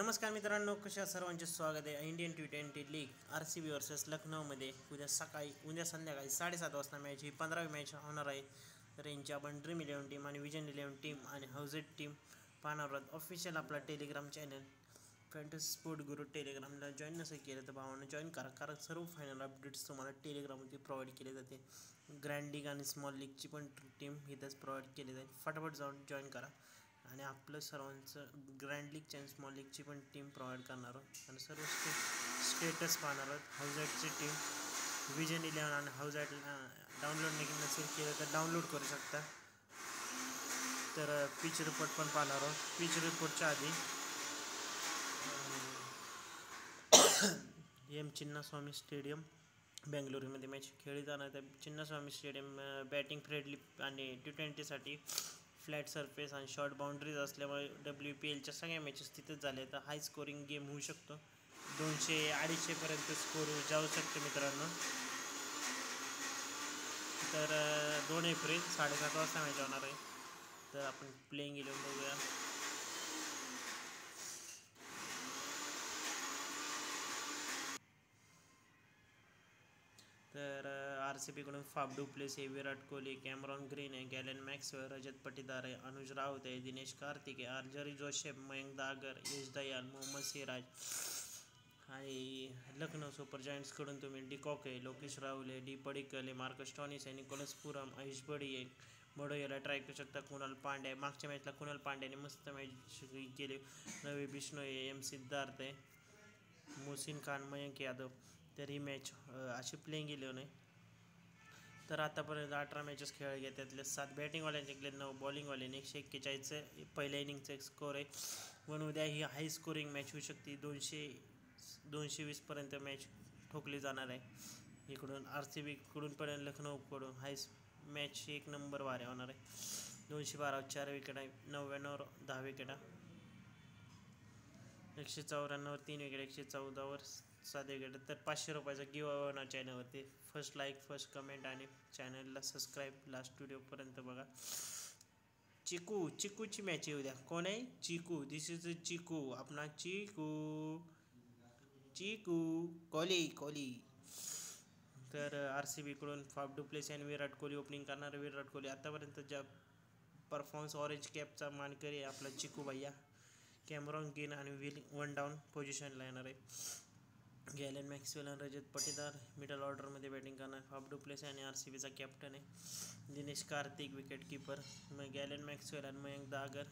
नमस्कार मित्रांनो, कशा सर्वांचे स्वागत आहे. Indian T20 league RCB versus लखनौमध्ये उद्या संध्याकाळी 7:30 वाजता मॅच ही 15वी मॅच होणार आहे. तर यांची आपण ड्रीम 11 टीम आणि विजन 11 टीम आणि हाऊजेट टीम पाहणार आहोत. ऑफिशियल आपला टेलिग्राम चॅनल फॅन्टसी स्पोर्ट गुरु टेलिग्रामला जॉईन नसेल केलं तर भावानं जॉईन करा, कारण सर्व फायनल अपडेट्स तुम्हाला टेलिग्राममध्ये प्रोव्हाइड केले जाते. ग्रँड लीग आणि स्मॉल लीगची पण टीम इथंच प्रोव्हाइड केली जाईल. फटाफट जाऊन जॉईन करा आणि आपलं सर्वांचं ग्रँड लीगची आणि स्मॉल लीगची पण टीम प्रोव्हाइड करणार आहोत आणि सर्व स्टेटस पाहणार आहोत. हाऊजेटची टीम विजन 11 आणि हाऊजेटला डाउनलोड नसेल केलं तर डाउनलोड करू शकता. तर पिच रिपोर्ट पण पाहणार आहोत. पिच रिपोर्टच्या आधी चिन्नास्वामी स्टेडियम बेंगलुरूमध्ये मॅच खेळली जाणार. त्या चिन्नास्वामी स्टेडियम बॅटिंग फ्रेंडली आणि T20साठी फ्लॅट सरफेस आणि शॉर्ट बाउंड्रीज असल्यामुळे WPLच्या सगळ्या मॅचेस तिथेच झाले. तर हाय स्कोरिंग गेम होऊ शकतो. 200-250 पर्यंत स्कोर जाऊ शकतो मित्रांनो. तर 2 एप्रिल 7:30 वाजता मॅच होणार आहे. तर आपण प्लेइंग 11 बघूया. तर RCBकडून फाफ डू प्लेस आहे, विराट कोहली, कॅमेरॉन ग्रीन आहे, गॅलेन मॅक्सवेल, रजत पटीदार आहे, अनुज राऊत आहे, दिनेश कार्तिक आहे, आर्चरी जोसेफ, मयंक दागर, यश दयाल, मोहम्मद सिराज आणि लखनौ सुपर जायंट्सकडून तुम्ही डिकॉक आहे, लोकेश राहुल आहे, डी पडिक्कल आहे, मार्कस स्टॉनिस आहे, निकोलस पुरम, आयुष बडी आहे, बडोयाला ट्राय करू शकता. कुणाल पांड्या, मागच्या मॅचला कुणाल पांड्याने मस्त मॅच केली. रवी बिश्नोई आहे, सिद्धार्थ आहे, मोहसिन खान, मयंक यादव. तर ही मॅच अशी प्लेइंग 11 आहे. तर आतापर्यंत 18 मॅचेस खेळल्या गेल्या, त्यातले 7 बॅटिंगवाल्यांनी जिंकले, 9 बॉलिंगवाल्यांनी. 141 पहिल्या इनिंगचा एक स्कोर आहे. पण उद्या ही हाय स्कोरिंग मॅच होऊ शकते. 200-220 पर्यंत मॅच ठोकली जाणार आहे. इकडून RCBकडून पण लखनौकडून हाय मॅच एक नंबर वाऱ्या होणार आहे. 212 4 विकेट आहे, 99 10 विकेट आहे, 194 3 विकेट, 114 7 विकेट. तर 500 रुपयाचा गिव्ह अवे होणार चॅनलवरती. फर्स्ट लाईक, फर्स्ट कमेंट आणि चॅनलला सबस्क्राईब लास्ट व्हिडिओपर्यंत बघा. चिकूची मॅच आहे उद्या. कोण आहे? चिकू. दिस इज चिकू, आपला चिकू कोहली. तर RCBकडून फाफ डू प्लेस आणि विराट कोहली ओपनिंग करणार. विराट कोहली आतापर्यंत ज्या परफॉर्मन्स ऑरेंज कॅपचा मानकरी आहे आपला चिकू भैया. कॅमेरॉन ग्रीन आणि वन डाऊन पोझिशनला येणार आहे. गॅलेन मॅक्सवेल आणि रजत पटीदार मिडल ऑर्डरमध्ये बॅटिंग करणार. फाफ डू प्लेस आणि RCBचा कॅप्टन आहे. Dinesh Karthik wicket keeper, Glenn Maxwell आणि मयंक दागर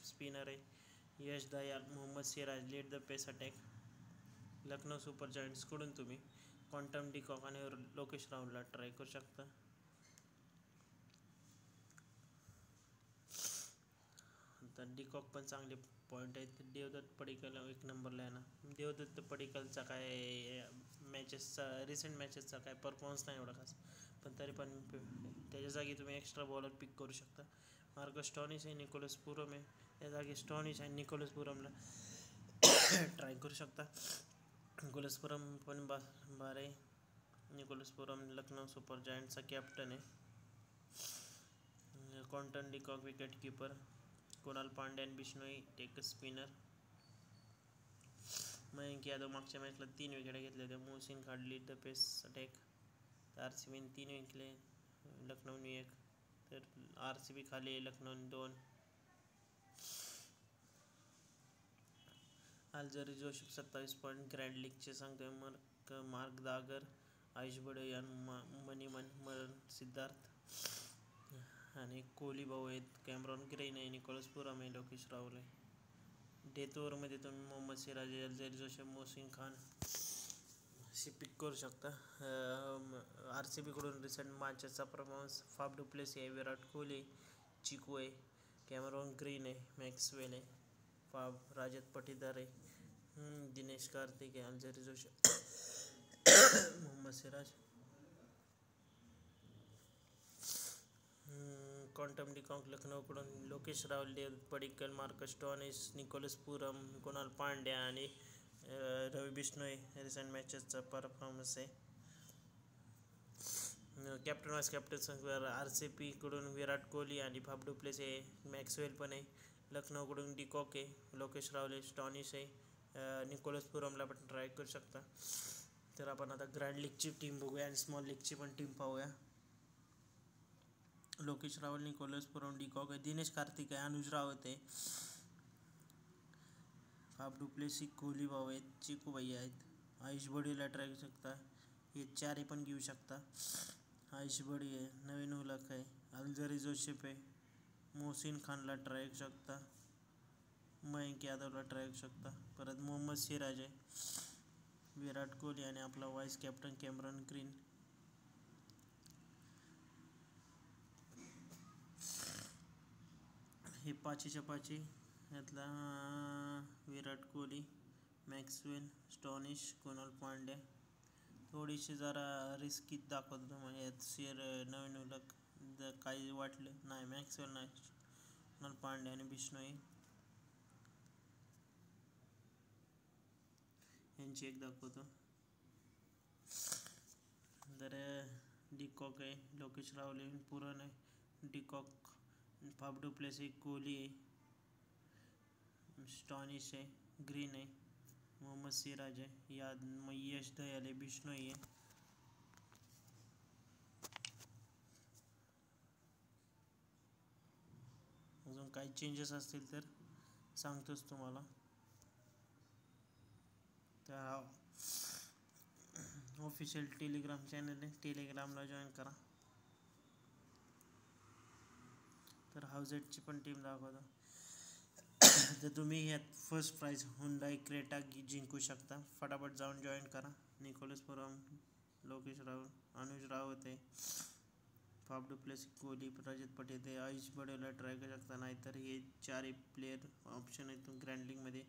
स्पिनर आहे. Yash Dayal, Mohammed Siraj lead the pace attack. Lucknow super जायंट्सकडून तुम्ही क्वांटम डिकॉक आणि लोकेश राहुलला ट्राय करू शकता. तर डिकॉक पण चांगले पॉईंट आहेत. देवदत्त पडिक्कल एक नंबरला आहे ना. देवदत्त पडिक्कलचा काय मॅचेसचा रिसेंट मॅचेसचा काय परफॉर्मन्स नाही एवढा खास, पण तरी पण त्याच्या जागी तुम्ही एक्स्ट्रा बॉलर पिक करू शकता. मार्कस स्टॉनिस आहे, निकोलस पुरम आहे. त्या जागी स्टॉनिस आणि निकोलस पुरमला ट्राय करू शकता. निकोलस पुरम पण बार आहे. निकोलस पुरम लखनौ सुपर जायंट्सचा कॅप्टन आहे. Quinton de Kock wicket keeper. Kunal Pandya आणि बिश्नोई टेक स्पिनर. मयंक यादव मागच्या मॅचला 3 विकेट घेतले होते. Mohsin Khan lead the pace attack. RCBने 3 विकले, लखनौने 1. तर RCB खाली, लखनौने 2. Alzarri Joseph 27 point. ग्रँड लीगचे सांगतोय मार्क दागर, आयुष बडे आणि मणिमन सिद्धार्थ आणि कोहली भाऊ आहेत. कॅमेरॉन ग्रीन आहे, निकोलस पुरम आहे, लोकेश राहुल आहे. डेथ ओव्हरमध्ये तुम्ही मोहम्मद सिराज, आल्जरी जोसेफ, मोहसिन खान अशी पिक करू शकता. RCBकडून रिसेंट मॅचेसचा परफॉर्मन्स फाफ डू प्लेस आहे, विराट कोहली, चिकू आहे, कॅमेरॉन ग्रीन आहे, मॅक्सवेल आहे, रजत पटीदार आहे, दिनेश कार्तिक आहे, Alzarri Joseph, Mohammed Siraj, Quinton de Kock लखनौकडून, Lokesh Rahul, Devdutt Padikkal, Marcus Stoinis, Nicholas Pooran, Kunal Pandya आणि रवी बिश्नोई रिसेंट मॅचेसचा परफॉर्मन्स आहे. कॅप्टन वाईस कॅप्टन RCBकडून विराट कोहली आणि फाफ डू प्लेस आहे, मॅक्सवेल पण आहे, लखनौकडून डिकॉक आहे, लोकेश राहुल, स्टॉनिश आहे, निकोलस पुरमला पण ट्राय करू शकता. तर आपण आता ग्रँड लीगची टीम बघूया आणि स्मॉल लीगची पण टीम पाहूया. लोकेश राहुल, निकोलस पुरम, डिकॉक आहे, दिनेश कार्तिक आहे, अनुज रावत आहे, फाफ डुप्लेसी, कोहली भाऊ आहेत, चिकू भैया आहेत, आयुष बडीला ट्राय करू शकता. हे चारही पण घेऊ शकता. आयुष बडी आहे, नवीन उलक आहे, अल्जरी जोसेफ आहे, मोहसिन खानला ट्राय करू शकता, मयंक यादवला ट्राय करू शकता. परत मोहम्मद सिराज आहे, विराट कोहली आणि आपला व्हाईस कॅप्टन कॅमेरॉन ग्रीन. हे पाचीच्या पाची यातला विराट कोहली, मॅक्सवेल, स्टॉनिश, कुणाल पांड्या. थोडीशी जरा रिस्कीत दाखवतो म्हणजे यात नवीन उलक काही वाटलं नाही. मॅक्सवेल नाही, कुणाल पांड्या आणि बिश्नोई यांची एक दाखवतो. तर डिकॉक आहे, लोकेश राहुल आहे, पुरण आहे, डिकॉक, फाफ डुप्लेसी, कोहली आहे, स्टॉनिश आहे, ग्रीन आहे, मोहम्मद सिराज आहे, यश दयाल आहे, बिश्नोई आहे. अजून काही चेंजेस असतील तर सांगतोच तुम्हाला. तर ऑफिशियल टेलिग्राम चॅनल आहे, टेलिग्रामला जॉईन करा. तर हाऊजेटची पण टीम दाखवतो. तर तुम्ही यात फर्स्ट प्राइज हुंडाई क्रेटा जिंकू शकता. फटाफट जाऊन जॉईन करा. निकोलस पुरम, लोकेश राहुल, अनुज रावत आहे, फाफ डुप्लेसी, कोहली, रजत पटेल आहे, आयुष बडेला ट्राय करू शकता. नाहीतर हे चारही प्लेयर ऑप्शन आहेत ग्रँड लीगमध्ये,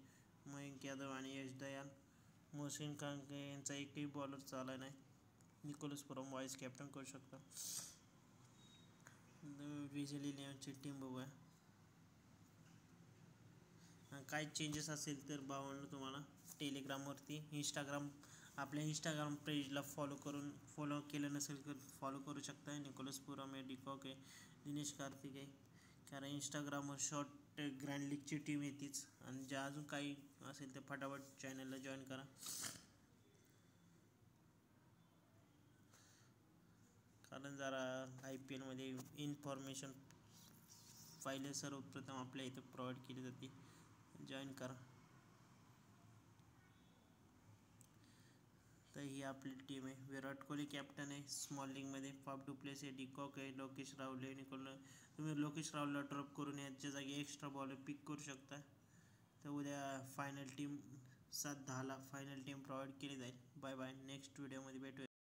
मयंक यादव आणि यश दयाल. मोहसिन खान यांचा एकही बॉलर चालला नाही. निकोलस पुरम व्हाईस कॅप्टन करू शकता. विजय इलेव्हनची टीम बघूया. काय चेंजेस असेल तर भावांनो तुम्हाला टेलिग्रामवरती आपल्या इंस्टाग्राम पेजला फॉलो केलं नसेल तर फॉलो करू शकता. निकोलस पुरम आहे, डिकॉक आहे, दिनेश कार्तिक आहे. कारण इंस्टाग्रामवर शॉर्ट ग्रँड लीगची टीम येतेच. आणि ज्या अजून काही असेल तर फटाफट चॅनलला जॉईन करा. कारण जरा IPLमध्ये इन्फॉर्मेशन फाईल सर्वप्रथम आपल्या इथं प्रोव्हाइड केली जाते. जॉईन करा. तर ही आपली टीम आहे. विराट कोहली कॅप्टन आहे स्मॉल लीगमध्ये, फाफ डुप्लेसी आहे, डिकॉक आहे, लोकेश राहुल आहे, तुम्ही लोकेश राहुलला ड्रॉप करून याच्या जागी एक्स्ट्रा बॉलर पिक करू शकता. तर उद्या फायनल टीम 7:10ला फायनल टीम प्रोव्हाइड केली जाईल. Bye bye. नेक्स्ट व्हिडिओमध्ये भेटूया.